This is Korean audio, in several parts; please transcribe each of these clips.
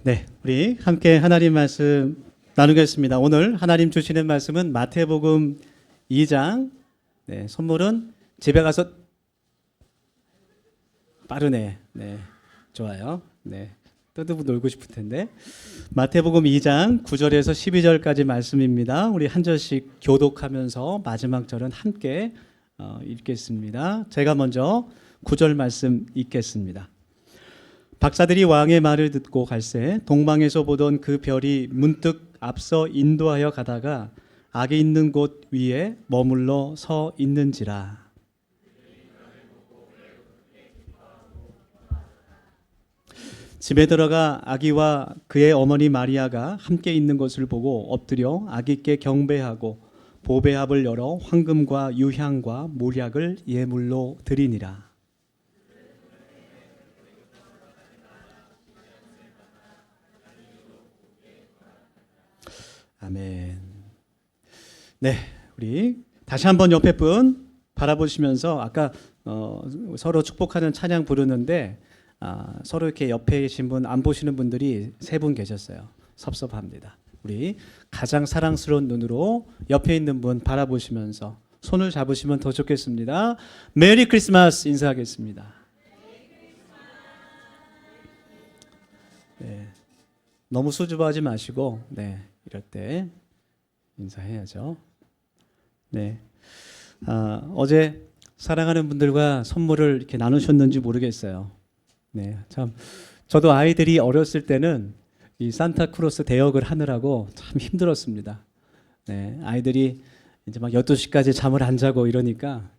네, 우리 함께 하나님 말씀 나누겠습니다. 오늘 하나님 주시는 말씀은 마태복음 2장. 네, 선물은 집에 가서 빠르네. 네, 좋아요. 네, 뜨드고 놀고 싶을 텐데. 마태복음 2장 9절에서 12절까지 말씀입니다. 우리 한 절씩 교독하면서 마지막 절은 함께 읽겠습니다. 제가 먼저 9절 말씀 읽겠습니다. 박사들이 왕의 말을 듣고 갈새 동방에서 보던 그 별이 문득 앞서 인도하여 가다가 악이 있는 곳 위에 머물러 서 있는지라. 집에 들어가 아기와 그의 어머니 마리아가 함께 있는 것을 보고 엎드려 아기께 경배하고 보배합을 열어 황금과 유향과 몰약을 예물로 드리니라. 아멘. 네, 우리 다시 한번 옆에 분 바라보시면서 아까 서로 축복하는 찬양 부르는데 서로 이렇게 옆에 계신 분 안 보시는 분들이 세 분 계셨어요. 섭섭합니다. 우리 가장 사랑스러운 눈으로 옆에 있는 분 바라보시면서 손을 잡으시면 더 좋겠습니다. 메리 크리스마스 인사하겠습니다. 네, 너무 수줍어하지 마시고 이럴 때 인사해야죠. 네. 어제 사랑하는 분들과 선물을 이렇게 나누셨는지 모르겠어요. 네. 참, 저도 아이들이 어렸을 때는 이 산타크로스 대역을 하느라고 참 힘들었습니다. 네. 아이들이 이제 막 12시까지 잠을 안 자고 이러니까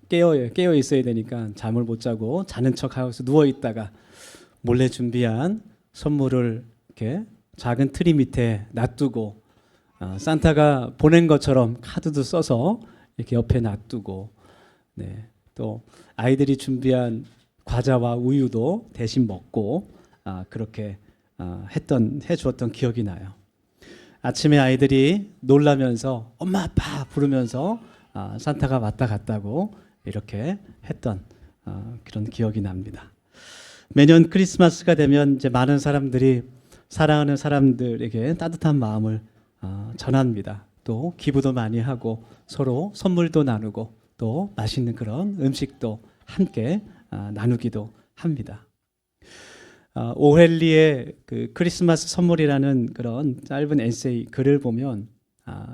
깨어 있어야 되니까 잠을 못 자고 자는 척 하고 누워 있다가 몰래 준비한 선물을 이렇게 작은 트리 밑에 놔두고 산타가 보낸 것처럼 카드도 써서 이렇게 옆에 놔두고 또 아이들이 준비한 과자와 우유도 대신 먹고 그렇게 해주었던 기억이 나요. 아침에 아이들이 놀라면서 엄마 아빠 부르면서 산타가 왔다 갔다고 이렇게 했던 그런 기억이 납니다. 매년 크리스마스가 되면 이제 많은 사람들이 사랑하는 사람들에게 따뜻한 마음을 전합니다. 또 기부도 많이 하고 서로 선물도 나누고 또 맛있는 그런 음식도 함께 나누기도 합니다. 오헬리의 그 크리스마스 선물이라는 그런 짧은 에세이 글을 보면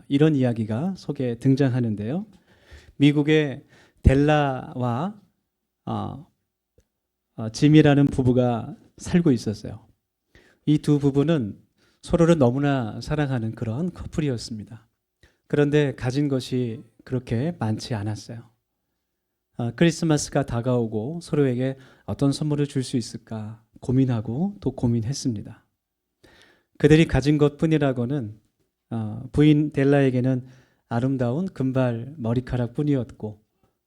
이런 이야기가 속에 등장하는데요. 미국의 델라와 짐이라는 부부가 살고 있었어요. 이 두 부부는 서로를 너무나 사랑하는 그런 커플이었습니다. 그런데 가진 것이 그렇게 많지 않았어요. 크리스마스가 다가오고 서로에게 어떤 선물을 줄 수 있을까 고민하고 또 고민했습니다. 그들이 가진 것뿐이라고는 부인 델라에게는 아름다운 금발 머리카락 뿐이었고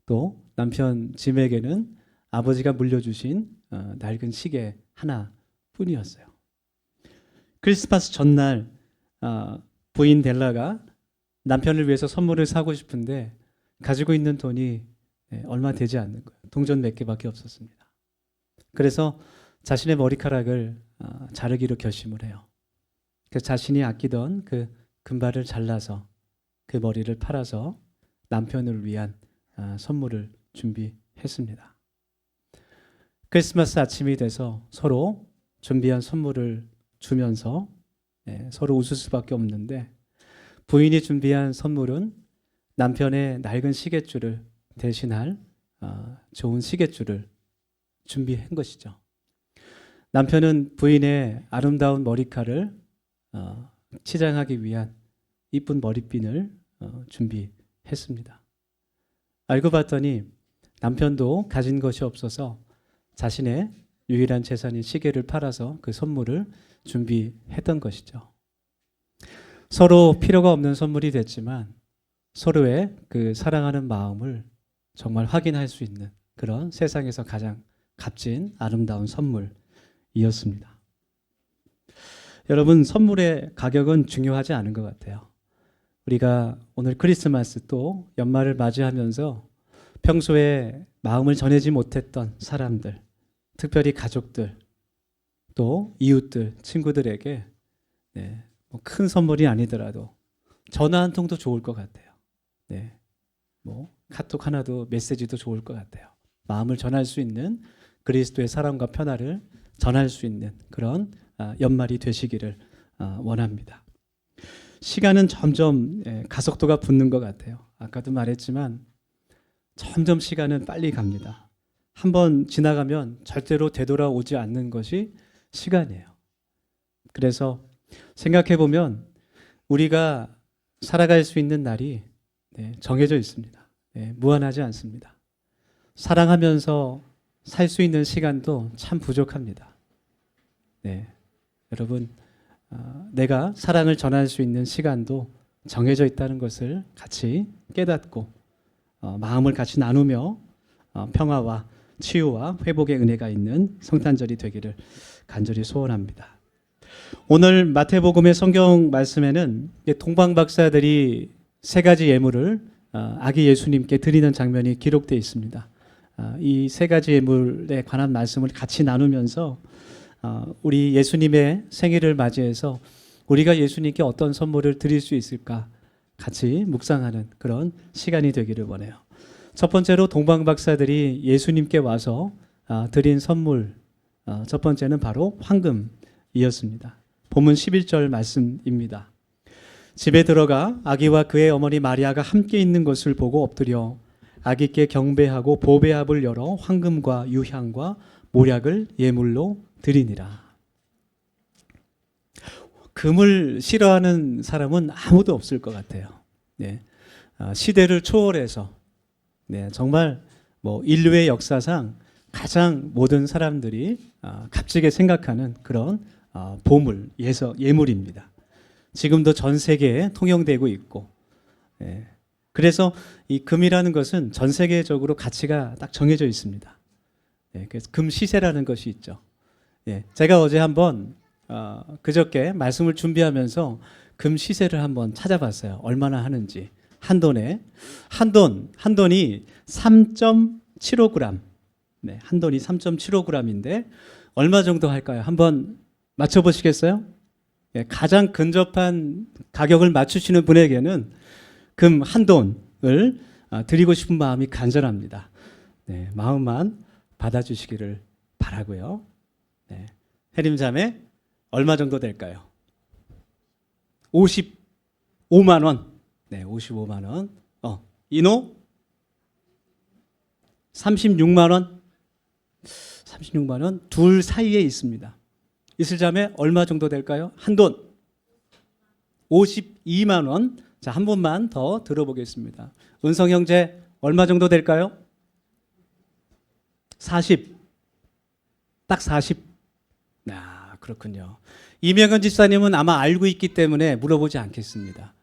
또 남편 짐에게는 아버지가 물려주신 낡은 시계 하나 뿐이었어요. 크리스마스 전날 부인 델라가 남편을 위해서 선물을 사고 싶은데 가지고 있는 돈이 얼마 되지 않는 거예요. 동전 몇 개밖에 없었습니다. 그래서 자신의 머리카락을 자르기로 결심을 해요. 그래서 자신이 아끼던 그 금발을 잘라서 그 머리를 팔아서 남편을 위한 선물을 준비했습니다. 크리스마스 아침이 돼서 서로 준비한 선물을 주면서 서로 웃을 수밖에 없는데 부인이 준비한 선물은 남편의 낡은 시계줄을 대신할 좋은 시계줄을 준비한 것이죠. 남편은 부인의 아름다운 머리카락을 치장하기 위한 이쁜 머리핀을 준비했습니다. 알고 봤더니 남편도 가진 것이 없어서 자신의 유일한 재산인 시계를 팔아서 그 선물을 준비했던 것이죠. 서로 필요가 없는 선물이 됐지만 서로의 그 사랑하는 마음을 정말 확인할 수 있는 그런 세상에서 가장 값진 아름다운 선물이었습니다. 여러분, 선물의 가격은 중요하지 않은 것 같아요. 우리가 오늘 크리스마스 또 연말을 맞이하면서 평소에 마음을 전하지 못했던 사람들, 특별히 가족들, 또 이웃들, 친구들에게 네, 뭐큰 선물이 아니더라도 전화 한 통도 좋을 것 같아요. 네, 뭐 카톡 하나도 메시지도 좋을 것 같아요. 마음을 전할 수 있는 그리스도의 사랑과 편안을 전할 수 있는 그런 연말이 되시기를 원합니다. 시간은 점점 가속도가 붙는 것 같아요. 아까도 말했지만 점점 시간은 빨리 갑니다. 한번 지나가면 절대로 되돌아오지 않는 것이 시간이에요. 그래서 생각해 보면 우리가 살아갈 수 있는 날이 정해져 있습니다. 무한하지 않습니다. 사랑하면서 살 수 있는 시간도 참 부족합니다. 여러분, 내가 사랑을 전할 수 있는 시간도 정해져 있다는 것을 같이 깨닫고 마음을 같이 나누며 평화와 치유와 회복의 은혜가 있는 성탄절이 되기를 간절히 소원합니다. 오늘 마태복음의 성경 말씀에는 동방 박사들이 세 가지 예물을 아기 예수님께 드리는 장면이 기록되어 있습니다. 이 세 가지 예물에 관한 말씀을 같이 나누면서 우리 예수님의 생일을 맞이해서 우리가 예수님께 어떤 선물을 드릴 수 있을까 같이 묵상하는 그런 시간이 되기를 원해요. 첫 번째로 동방 박사들이 예수님께 와서 드린 선물, 첫 번째는 바로 황금이었습니다. 본문 11절 말씀입니다. 집에 들어가 아기와 그의 어머니 마리아가 함께 있는 것을 보고 엎드려 아기께 경배하고 보배합을 열어 황금과 유향과 모략을 예물로 드리니라. 금을 싫어하는 사람은 아무도 없을 것 같아요. 시대를 초월해서 정말 인류의 역사상 가장 모든 사람들이 값지게 생각하는 그런 보물, 예물입니다. 지금도 전 세계에 통용되고 있고, 그래서 이 금이라는 것은 전 세계적으로 가치가 딱 정해져 있습니다. 그래서 금 시세라는 것이 있죠. 제가 어제 한번 그저께 말씀을 준비하면서 금 시세를 한번 찾아봤어요. 얼마나 하는지. 한 돈이 3.75g. 한 돈이 3.75g인데 얼마 정도 할까요? 한번 맞춰보시겠어요? 가장 근접한 가격을 맞추시는 분에게는 금 한 돈을 드리고 싶은 마음이 간절합니다. 마음만 받아주시기를 바라고요. 해림자매 얼마 정도 될까요? 55만 원. 55만 원. 인호 36만 원. 36만 원. 둘 사이에 있습니다. 이슬자매 얼마 정도 될까요? 한 돈 52만 원. 자, 한 번만 더 들어보겠습니다. 은성 형제 얼마 정도 될까요? 40. 딱 40. 그렇군요. 이명현 집사님은 아마 알고 있기 때문에 물어보지 않겠습니다.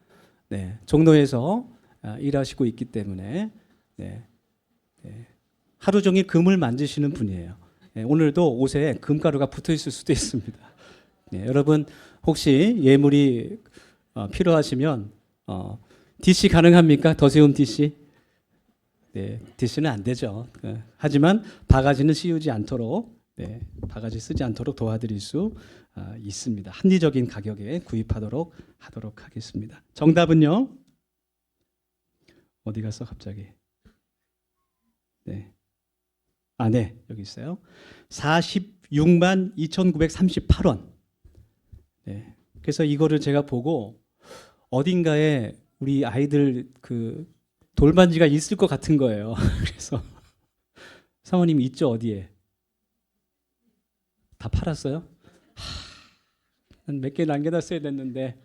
종로에서 일하시고 있기 때문에 하루 종일 금을 만지시는 분이에요. 오늘도 옷에 금가루가 붙어 있을 수도 있습니다. 여러분 혹시 예물이 필요하시면 DC 가능합니까? 더세움 DC? DC는 안 되죠. 하지만 바가지는 씌우지 않도록 바가지 쓰지 않도록 도와드릴 수 있습니다. 합리적인 가격에 구입하도록 하도록 하겠습니다. 정답은요? 어디 갔어 갑자기? 여기 있어요. 46만 2,938원. 그래서 이거를 제가 보고 어딘가에 우리 아이들 그 돌반지가 있을 것 같은 거예요. 그래서 사모님 있죠 어디에? 다 팔았어요? 몇 개 남겨놨어야 됐는데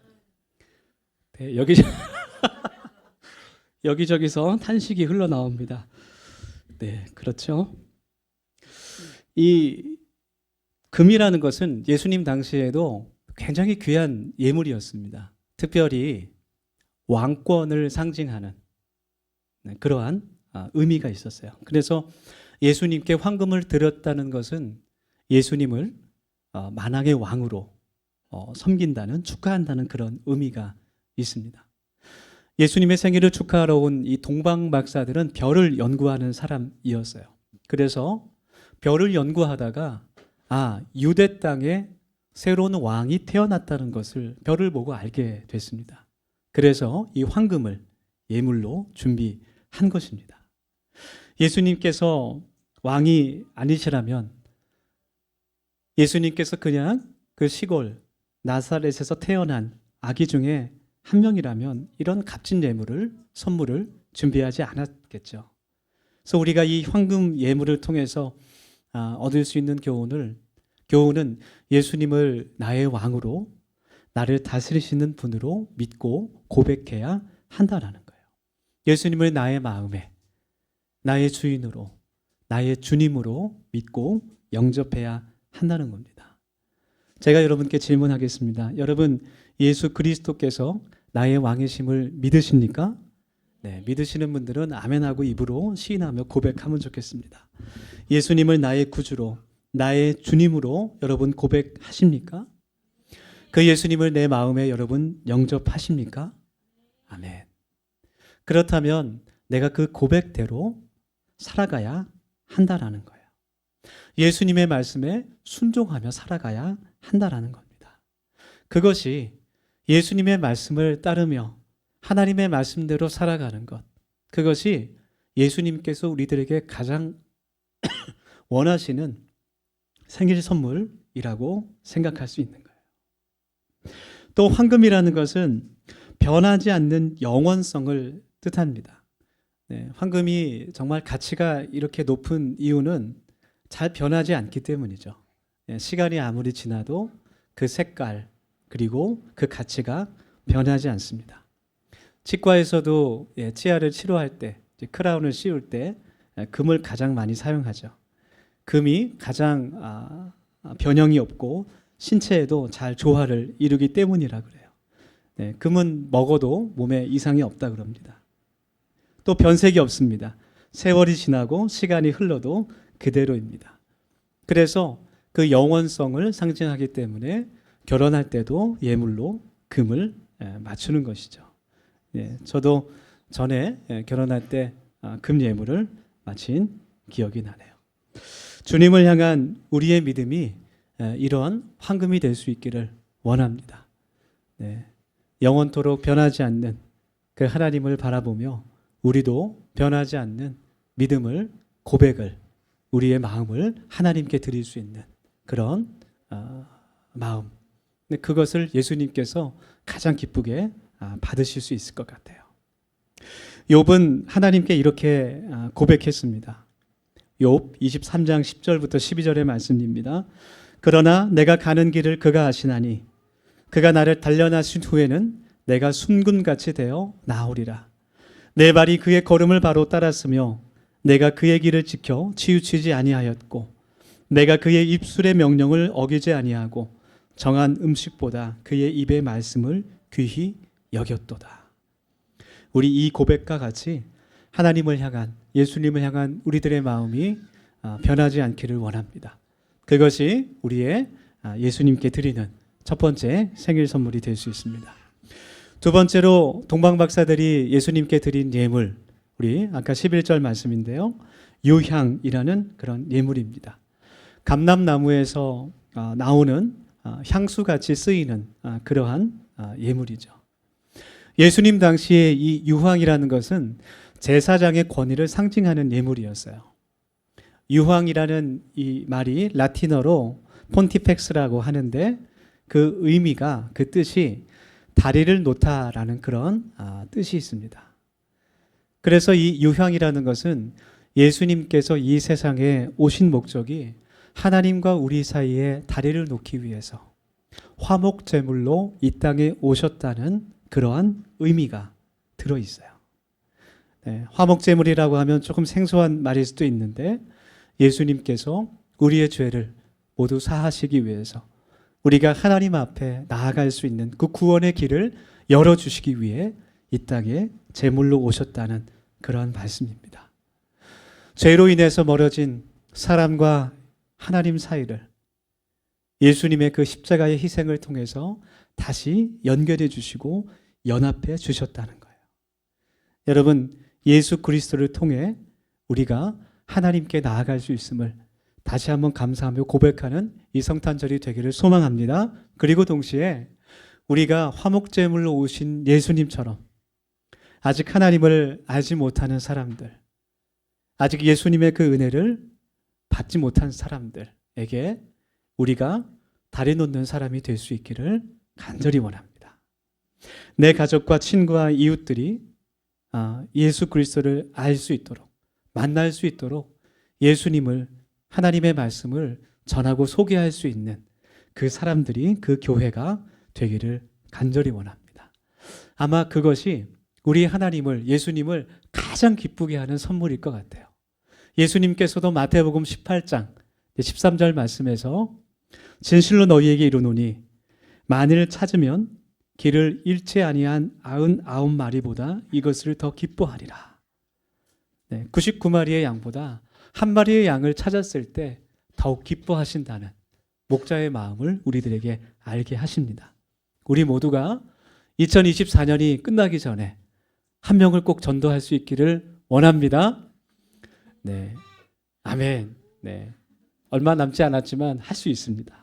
여기저기서 탄식이 흘러나옵니다. 그렇죠. 이 금이라는 것은 예수님 당시에도 굉장히 귀한 예물이었습니다. 특별히 왕권을 상징하는 그러한 의미가 있었어요. 그래서 예수님께 황금을 드렸다는 것은 예수님을 만왕의 왕으로 섬긴다는, 축하한다는 그런 의미가 있습니다. 예수님의 생일을 축하하러 온 이 동방 박사들은 별을 연구하는 사람이었어요. 그래서 별을 연구하다가 유대 땅에 새로운 왕이 태어났다는 것을 별을 보고 알게 됐습니다. 그래서 이 황금을 예물로 준비한 것입니다. 예수님께서 왕이 아니시라면 예수님께서 그냥 그 시골 나사렛에서 태어난 아기 중에 한 명이라면 이런 값진 예물을 선물을 준비하지 않았겠죠. 그래서 우리가 이 황금 예물을 통해서 얻을 수 있는 교훈은 예수님을 나의 왕으로 나를 다스리시는 분으로 믿고 고백해야 한다라는 거예요. 예수님을 나의 마음에 나의 주인으로 나의 주님으로 믿고 영접해야 한다는 겁니다. 제가 여러분께 질문하겠습니다. 여러분 예수 그리스도께서 나의 왕이심을 믿으십니까? 네, 믿으시는 분들은 아멘하고 입으로 시인하며 고백하면 좋겠습니다. 예수님을 나의 구주로 나의 주님으로 여러분 고백하십니까? 그 예수님을 내 마음에 여러분 영접하십니까? 아멘. 그렇다면 내가 그 고백대로 살아가야 한다라는 거예요. 예수님의 말씀에 순종하며 살아가야 한다라는 겁니다. 그것이 예수님의 말씀을 따르며 하나님의 말씀대로 살아가는 것, 그것이 예수님께서 우리들에게 가장 원하시는 생일 선물이라고 생각할 수 있는 거예요. 또 황금이라는 것은 변하지 않는 영원성을 뜻합니다. 네, 황금이 정말 가치가 이렇게 높은 이유는 잘 변하지 않기 때문이죠. 네, 시간이 아무리 지나도 그 색깔 그리고 그 가치가 변하지 않습니다. 치과에서도 치아를 치료할 때, 크라운을 씌울 때 금을 가장 많이 사용하죠. 금이 가장 변형이 없고 신체에도 잘 조화를 이루기 때문이라 그래요. 네, 금은 먹어도 몸에 이상이 없다 그럽니다. 또 변색이 없습니다. 세월이 지나고 시간이 흘러도 그대로입니다. 그래서 그 영원성을 상징하기 때문에 결혼할 때도 예물로 금을 맞추는 것이죠. 예, 저도 전에 결혼할 때 금 예물을 마친 기억이 나네요. 주님을 향한 우리의 믿음이 이런 황금이 될 수 있기를 원합니다. 네, 영원토록 변하지 않는 그 하나님을 바라보며 우리도 변하지 않는 믿음을, 고백을, 우리의 마음을 하나님께 드릴 수 있는 그런 마음, 그것을 예수님께서 가장 기쁘게 받으실 수 있을 것 같아요. 욥은 하나님께 이렇게 고백했습니다. 욥 23장 10절부터 12절의 말씀입니다. 그러나 내가 가는 길을 그가 아시나니 그가 나를 단련하신 후에는 내가 순금같이 되어 나오리라. 내 발이 그의 걸음을 바로 따랐으며 내가 그의 길을 지켜 치우치지 아니하였고 내가 그의 입술의 명령을 어기지 아니하고 정한 음식보다 그의 입의 말씀을 귀히 여겼도다. 우리 이 고백과 같이 하나님을 향한, 예수님을 향한 우리들의 마음이 변하지 않기를 원합니다. 그것이 우리의 예수님께 드리는 첫 번째 생일 선물이 될 수 있습니다. 두 번째로 동방박사들이 예수님께 드린 예물, 우리 아까 11절 말씀인데요, 유향이라는 그런 예물입니다. 감람나무에서 나오는 향수같이 쓰이는 그러한 예물이죠. 예수님 당시에 이 유황이라는 것은 제사장의 권위를 상징하는 예물이었어요. 유황이라는 이 말이 라틴어로 폰티펙스라고 하는데 그 의미가, 그 뜻이 다리를 놓다라는 그런 뜻이 있습니다. 그래서 이 유향이라는 것은 예수님께서 이 세상에 오신 목적이 하나님과 우리 사이에 다리를 놓기 위해서 화목 제물로 이 땅에 오셨다는 그러한 의미가 들어있어요. 네, 화목 제물이라고 하면 조금 생소한 말일 수도 있는데 예수님께서 우리의 죄를 모두 사하시기 위해서 우리가 하나님 앞에 나아갈 수 있는 그 구원의 길을 열어주시기 위해 이 땅에 제물로 오셨다는 그러한 말씀입니다. 죄로 인해서 멀어진 사람과 하나님 사이를 예수님의 그 십자가의 희생을 통해서 다시 연결해 주시고 연합해 주셨다는 거예요. 여러분, 예수 그리스도를 통해 우리가 하나님께 나아갈 수 있음을 다시 한번 감사하며 고백하는 이 성탄절이 되기를 소망합니다. 그리고 동시에 우리가 화목제물로 오신 예수님처럼 아직 하나님을 알지 못하는 사람들, 아직 예수님의 그 은혜를 받지 못한 사람들에게 우리가 다리 놓는 사람이 될 수 있기를 간절히 원합니다. 내 가족과 친구와 이웃들이 예수 그리스도를 알 수 있도록, 만날 수 있도록 예수님을, 하나님의 말씀을 전하고 소개할 수 있는 그 사람들이, 그 교회가 되기를 간절히 원합니다. 아마 그것이 우리 하나님을, 예수님을 가장 기쁘게 하는 선물일 것 같아요. 예수님께서도 마태복음 18장 13절 말씀에서 진실로 너희에게 이르노니 만일 찾으면 길을 잃지 아니한 99마리보다 이것을 더 기뻐하리라. 99마리의 양보다 한 마리의 양을 찾았을 때 더욱 기뻐하신다는 목자의 마음을 우리들에게 알게 하십니다. 우리 모두가 2024년이 끝나기 전에 한 명을 꼭 전도할 수 있기를 원합니다. 네, 아멘. 네, 얼마 남지 않았지만 할 수 있습니다.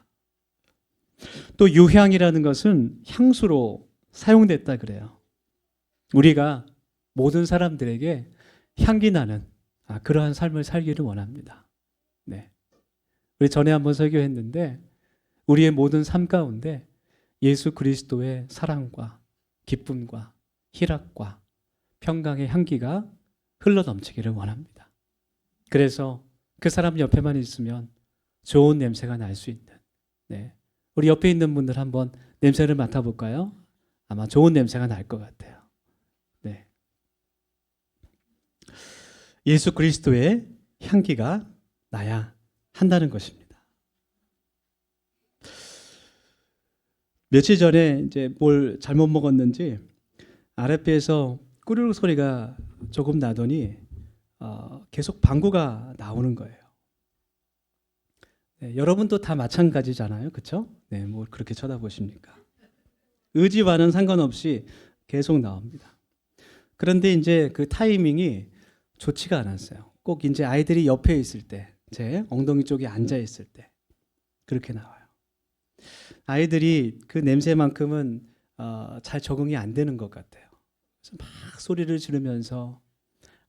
또 유향이라는 것은 향수로 사용됐다 그래요. 우리가 모든 사람들에게 향기 나는 그러한 삶을 살기를 원합니다. 네, 우리 전에 한번 설교했는데 우리의 모든 삶 가운데 예수 그리스도의 사랑과 기쁨과 희락과 평강의 향기가 흘러넘치기를 원합니다. 그래서 그 사람 옆에만 있으면 좋은 냄새가 날 수 있는, 우리 옆에 있는 분들 한번 냄새를 맡아볼까요? 아마 좋은 냄새가 날 것 같아요. 네. 예수 그리스도의 향기가 나야 한다는 것입니다. 며칠 전에 이제 뭘 잘못 먹었는지 아랫배에서 꾸르륵 소리가 조금 나더니 계속 방구가 나오는 거예요. 네, 여러분도 다 마찬가지잖아요, 그렇죠? 네, 뭐 그렇게 쳐다보십니까? 의지와는 상관없이 계속 나옵니다. 그런데 이제 그 타이밍이 좋지가 않았어요. 꼭 이제 아이들이 옆에 있을 때, 제 엉덩이 쪽에 앉아 있을 때 그렇게 나와요. 아이들이 그 냄새만큼은 잘 적응이 안 되는 것 같아요. 그래서 막 소리를 지르면서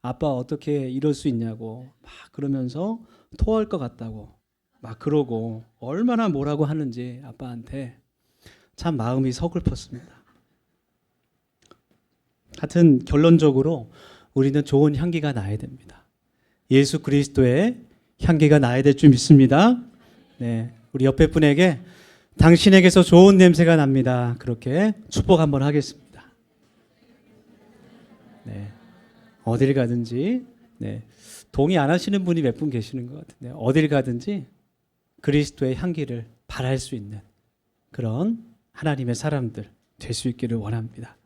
아빠 어떻게 이럴 수 있냐고 막 그러면서 토할 것 같다고 막 그러고 얼마나 뭐라고 하는지 아빠한테 참 마음이 서글펐습니다. 하여튼 결론적으로 우리는 좋은 향기가 나야 됩니다. 예수 그리스도의 향기가 나야 될 줄 믿습니다. 네, 우리 옆에 분에게 당신에게서 좋은 냄새가 납니다. 그렇게 축복 한번 하겠습니다. 네, 어딜 가든지 동의 안 하시는 분이 몇 분 계시는 것 같은데 어딜 가든지 그리스도의 향기를 발할 수 있는 그런 하나님의 사람들 될 수 있기를 원합니다.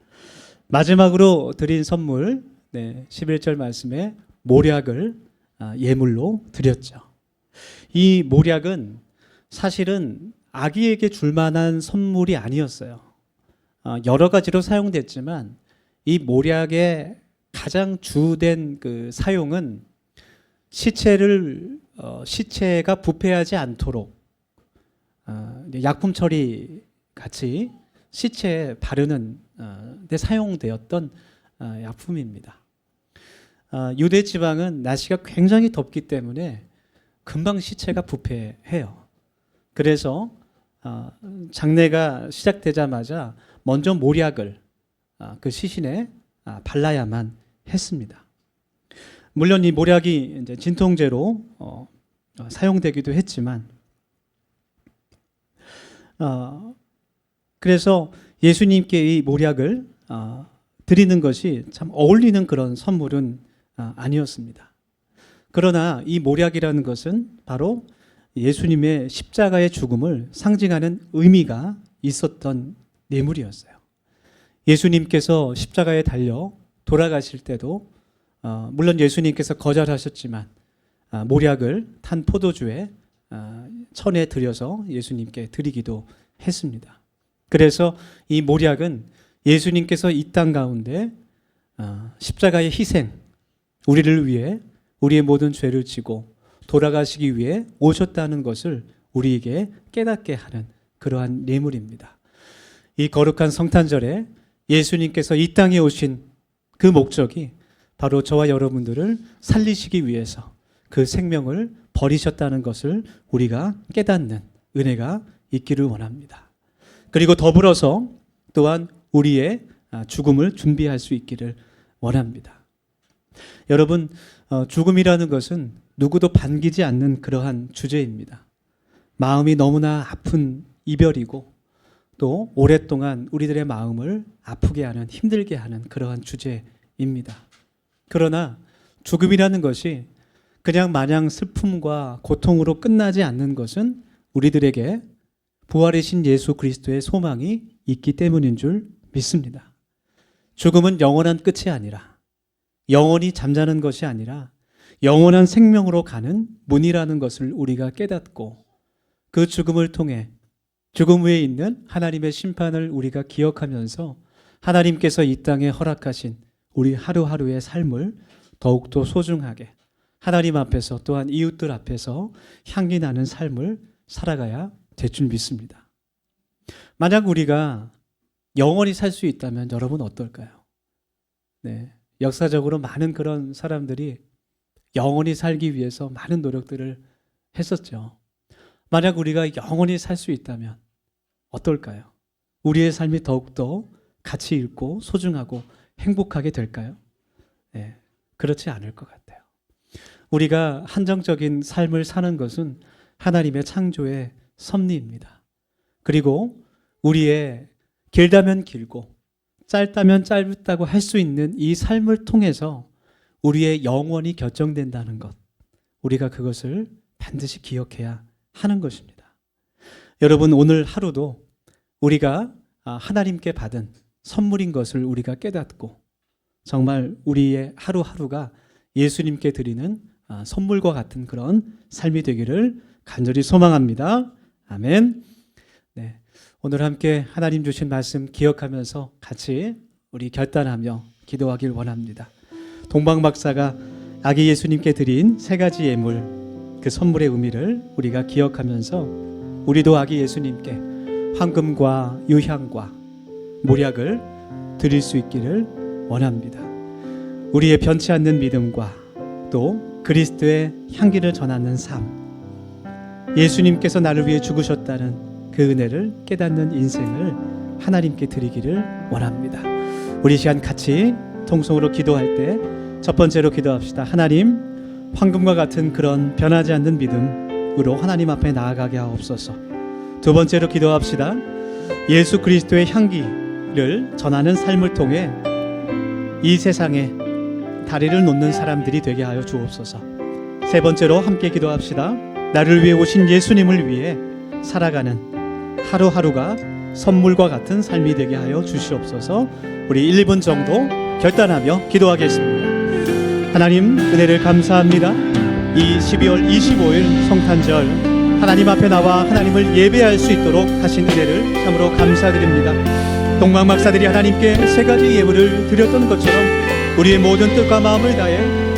마지막으로 드린 선물 11절 말씀에 모략을 예물로 드렸죠. 이 모략은 사실은 아기에게 줄 만한 선물이 아니었어요. 여러 가지로 사용됐지만 이 모략의 가장 주된 그 사용은 시체가 부패하지 않도록 약품 처리 같이 시체에 바르는 데 사용되었던 약품입니다. 유대 지방은 날씨가 굉장히 덥기 때문에 금방 시체가 부패해요. 그래서 장례가 시작되자마자 먼저 모략을 그 시신에 발라야만 했습니다. 물론 이 모략이 이제 진통제로 사용되기도 했지만, 그래서 예수님께 이 모략을 드리는 것이 참 어울리는 그런 선물은 아니었습니다. 그러나 이 모략이라는 것은 바로 예수님의 십자가의 죽음을 상징하는 의미가 있었던 예물이었어요. 예수님께서 십자가에 달려 돌아가실 때도 물론 예수님께서 거절하셨지만 모략을 탄 포도주에 천에 들여서 예수님께 드리기도 했습니다. 그래서 이 모략은 예수님께서 이 땅 가운데 십자가의 희생, 우리를 위해 우리의 모든 죄를 지고 돌아가시기 위해 오셨다는 것을 우리에게 깨닫게 하는 그러한 예물입니다. 이 거룩한 성탄절에 예수님께서 이 땅에 오신 그 목적이 바로 저와 여러분들을 살리시기 위해서 그 생명을 버리셨다는 것을 우리가 깨닫는 은혜가 있기를 원합니다. 그리고 더불어서 또한 우리의 죽음을 준비할 수 있기를 원합니다. 여러분, 죽음이라는 것은 누구도 반기지 않는 그러한 주제입니다. 마음이 너무나 아픈 이별이고 또 오랫동안 우리들의 마음을 아프게 하는, 힘들게 하는 그러한 주제입니다. 그러나 죽음이라는 것이 그냥 마냥 슬픔과 고통으로 끝나지 않는 것은 우리들에게 부활이신 예수 그리스도의 소망이 있기 때문인 줄 믿습니다. 죽음은 영원한 끝이 아니라, 영원히 잠자는 것이 아니라 영원한 생명으로 가는 문이라는 것을 우리가 깨닫고 그 죽음을 통해 죽음 위에 있는 하나님의 심판을 우리가 기억하면서 하나님께서 이 땅에 허락하신 우리 하루하루의 삶을 더욱더 소중하게 하나님 앞에서 또한 이웃들 앞에서 향기 나는 삶을 살아가야 될 줄 믿습니다. 만약 우리가 영원히 살 수 있다면 여러분 어떨까요? 네, 역사적으로 많은 그런 사람들이 영원히 살기 위해서 많은 노력들을 했었죠. 만약 우리가 영원히 살 수 있다면 어떨까요? 우리의 삶이 더욱더 가치 있고 소중하고 행복하게 될까요? 네, 그렇지 않을 것 같아요. 우리가 한정적인 삶을 사는 것은 하나님의 창조의 섭리입니다. 그리고 우리의 길다면 길고 짧다면 짧다고 할 수 있는 이 삶을 통해서 우리의 영원이 결정된다는 것, 우리가 그것을 반드시 기억해야 하는 것입니다. 여러분, 오늘 하루도 우리가 하나님께 받은 선물인 것을 우리가 깨닫고 정말 우리의 하루하루가 예수님께 드리는 선물과 같은 그런 삶이 되기를 간절히 소망합니다. 아멘. 네, 오늘 함께 하나님 주신 말씀 기억하면서 같이 우리 결단하며 기도하길 원합니다. 동방 박사가 아기 예수님께 드린 세 가지 예물, 그 선물의 의미를 우리가 기억하면서 우리도 아기 예수님께 황금과 유향과 몰약을 드릴 수 있기를 원합니다. 우리의 변치 않는 믿음과 또 그리스도의 향기를 전하는 삶, 예수님께서 나를 위해 죽으셨다는 그 은혜를 깨닫는 인생을 하나님께 드리기를 원합니다. 우리 시간 같이 통성으로 기도할 때 첫 번째로 기도합시다. 하나님, 황금과 같은 그런 변하지 않는 믿음으로 하나님 앞에 나아가게 하옵소서. 두 번째로 기도합시다. 예수 그리스도의 향기를 전하는 삶을 통해 이 세상에 다리를 놓는 사람들이 되게 하여 주옵소서. 세 번째로 함께 기도합시다. 나를 위해 오신 예수님을 위해 살아가는 하루하루가 선물과 같은 삶이 되게 하여 주시옵소서. 우리 1분 정도 결단하며 기도하겠습니다. 하나님, 은혜를 감사합니다. 이 12월 25일 성탄절 하나님 앞에 나와 하나님을 예배할 수 있도록 하신 은혜를 참으로 감사드립니다. 동방 박사들이 하나님께 세 가지 예물을 드렸던 것처럼 우리의 모든 뜻과 마음을 다해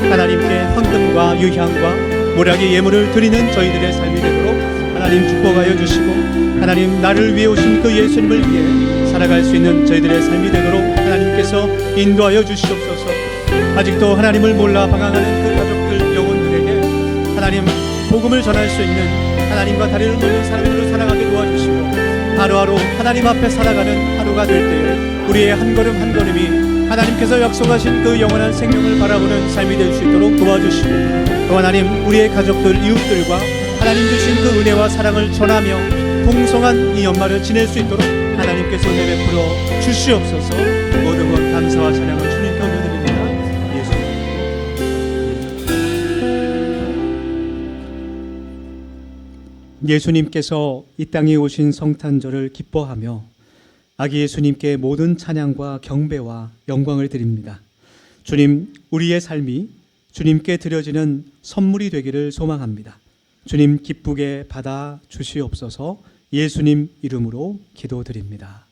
하나님께 황금과 유향과 몰약의 예물을 드리는 저희들의 삶이 되도록 하나님 축복하여 주시고, 하나님 나를 위해 오신 그 예수님을 위해 살아갈 수 있는 저희들의 삶이 되도록 하나님께서 인도하여 주시옵소서. 아직도 하나님을 몰라 방황하는 그 가족들 영혼들에게 하나님 복음을 전할 수 있는 하나님과 다리를 놓는 사람들을 살아가게 도와주시고, 하루하루 하나님 앞에 살아가는 하루가 될 때에 우리의 한 걸음 한 걸음이 하나님께서 약속하신 그 영원한 생명을 바라보는 삶이 될 수 있도록 도와주시고, 또 하나님 우리의 가족들 이웃들과 하나님 주신 그 은혜와 사랑을 전하며 풍성한 이 연말을 지낼 수 있도록 하나님께서 은혜 베풀어 주시옵소서. 모든 것 감사와 찬양을 주님께 올려드립니다. 예수님께서 이 땅에 오신 성탄절을 기뻐하며 아기 예수님께 모든 찬양과 경배와 영광을 드립니다. 주님, 우리의 삶이 주님께 드려지는 선물이 되기를 소망합니다. 주님 기쁘게 받아 주시옵소서. 예수님 이름으로 기도드립니다.